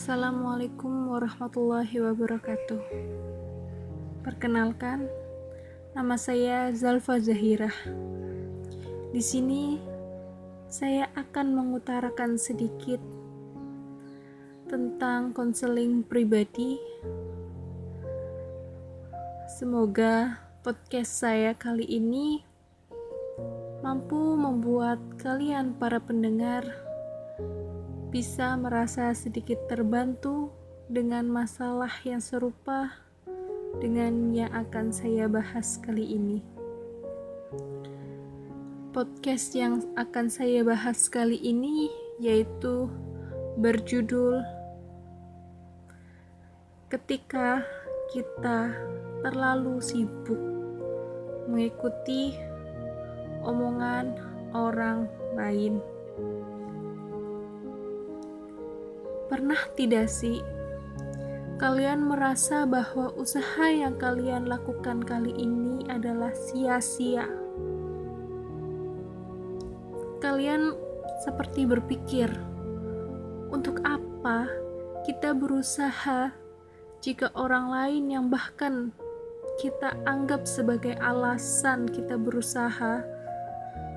Assalamualaikum warahmatullahi wabarakatuh. Perkenalkan, nama saya Zalfa Zahirah. Di sini saya akan mengutarakan sedikit tentang konseling pribadi. Semoga podcast saya kali ini mampu membuat kalian para pendengar bisa merasa sedikit terbantu dengan masalah yang serupa dengan yang akan saya bahas kali ini. Podcast yang akan saya bahas kali ini yaitu berjudul Ketika Kita Terlalu Sibuk Mengikuti Omongan Orang Lain. Pernah tidak sih kalian merasa bahwa usaha yang kalian lakukan kali ini adalah sia-sia? Kalian seperti berpikir, untuk apa kita berusaha jika orang lain yang bahkan kita anggap sebagai alasan kita berusaha,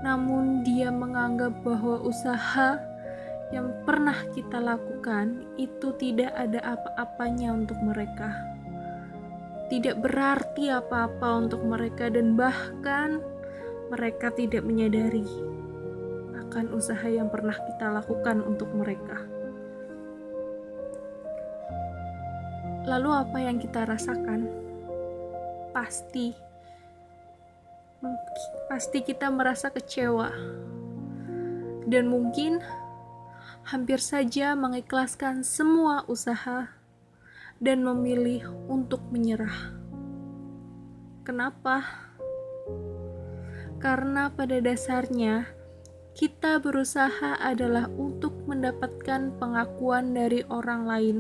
namun dia menganggap bahwa usaha yang pernah kita lakukan itu tidak ada apa-apanya untuk mereka, tidak berarti apa-apa untuk mereka, dan bahkan mereka tidak menyadari akan usaha yang pernah kita lakukan untuk mereka. Lalu apa yang kita rasakan? Pasti kita merasa kecewa, dan mungkin hampir saja mengikhlaskan semua usaha dan memilih untuk menyerah. Kenapa? Karena pada dasarnya kita berusaha adalah untuk mendapatkan pengakuan dari orang lain.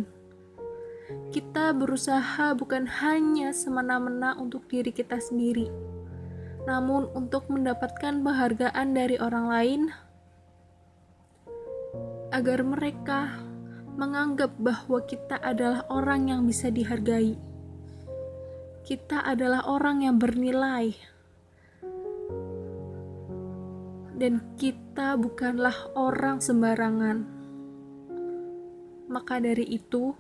Kita berusaha bukan hanya semena-mena untuk diri kita sendiri, namun untuk mendapatkan penghargaan dari orang lain, agar mereka menganggap bahwa kita adalah orang yang bisa dihargai. Kita adalah orang yang bernilai. Dan kita bukanlah orang sembarangan. Maka dari itu,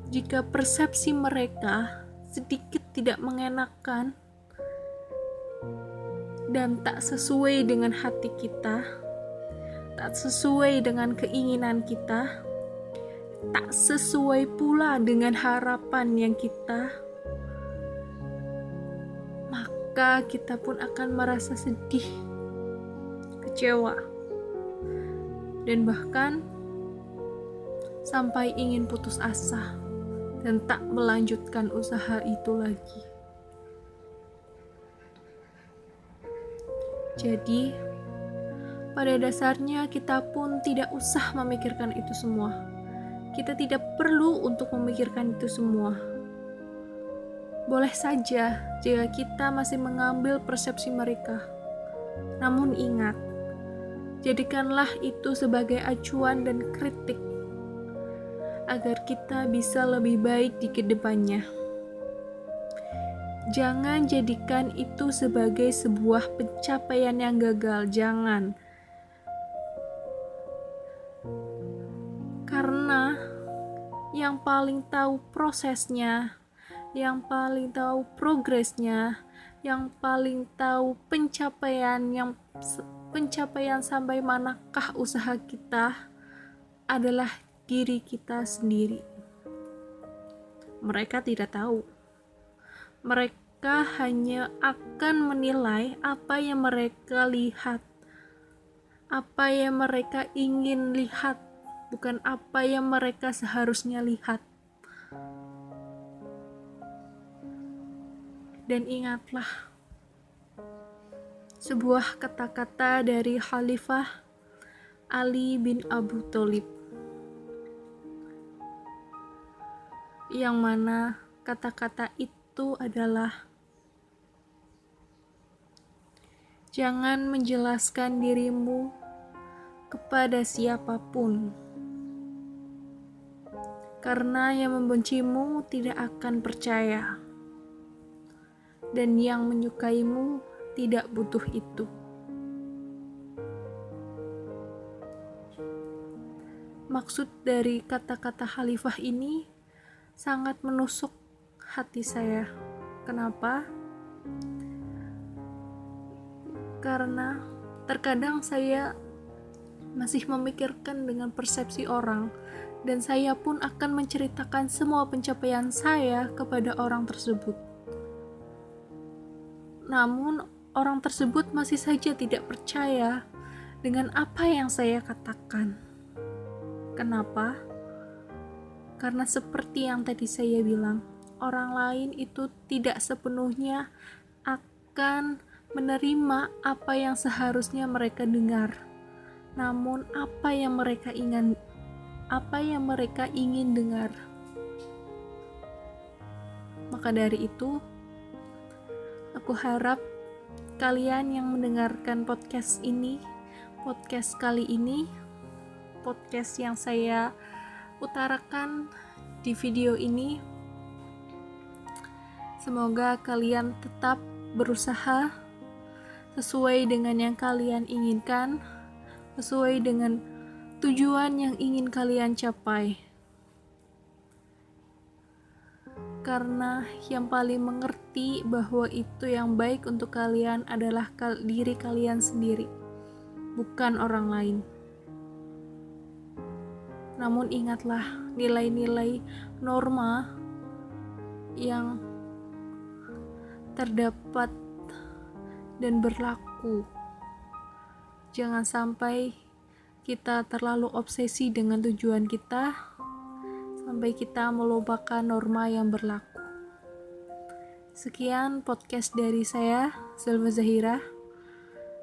jika persepsi mereka sedikit tidak mengenakan dan tak sesuai dengan hati kita, tak sesuai dengan keinginan kita, tak sesuai pula dengan harapan yang kita, maka kita pun akan merasa sedih, kecewa, dan bahkan sampai ingin putus asa dan tak melanjutkan usaha itu lagi. Jadi, pada dasarnya kita pun tidak usah memikirkan itu semua. Kita tidak perlu untuk memikirkan itu semua. Boleh saja jika kita masih mengambil persepsi mereka. Namun ingat, jadikanlah itu sebagai acuan dan kritik agar kita bisa lebih baik di kedepannya. Jangan jadikan itu sebagai sebuah pencapaian yang gagal, jangan. Karena yang paling tahu prosesnya, yang paling tahu progresnya, yang paling tahu pencapaian sampai manakah usaha kita adalah diri kita sendiri. Mereka tidak tahu. Mereka hanya akan menilai apa yang mereka lihat, apa yang mereka ingin lihat, bukan apa yang mereka seharusnya lihat. Dan ingatlah sebuah kata-kata dari Khalifah Ali bin Abu Thalib, yang mana kata-kata itu adalah, jangan menjelaskan dirimu kepada siapapun, karena yang membencimu tidak akan percaya, dan yang menyukaimu tidak butuh itu. Maksud dari kata-kata Khalifah ini sangat menusuk hati saya. Kenapa? Karena terkadang saya masih memikirkan dengan persepsi orang, dan saya pun akan menceritakan semua pencapaian saya kepada orang tersebut. Namun, orang tersebut masih saja tidak percaya dengan apa yang saya katakan. Kenapa? Karena seperti yang tadi saya bilang, orang lain itu tidak sepenuhnya akan menerima apa yang seharusnya mereka dengar. Namun apa yang mereka ingin dengar. Maka dari itu, aku harap kalian yang mendengarkan podcast kali ini, podcast yang saya utarakan di video ini, semoga kalian tetap berusaha sesuai dengan yang kalian inginkan, sesuai dengan tujuan yang ingin kalian capai. Karena yang paling mengerti bahwa itu yang baik untuk kalian adalah diri kalian sendiri, bukan orang lain. Namun ingatlah nilai-nilai norma yang terdapat dan berlaku. Jangan sampai kita terlalu obsesi dengan tujuan kita sampai kita melupakan norma yang berlaku. Sekian podcast dari saya, Zelma Zahira.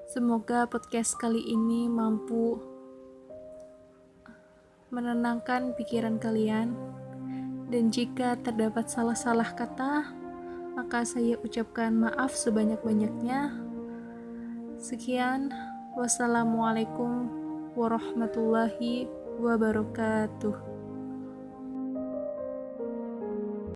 Semoga podcast kali ini mampu menenangkan pikiran kalian, dan jika terdapat salah-salah kata, maka saya ucapkan maaf sebanyak-banyaknya. Sekian, wassalamualaikum warahmatullahi wabarakatuh.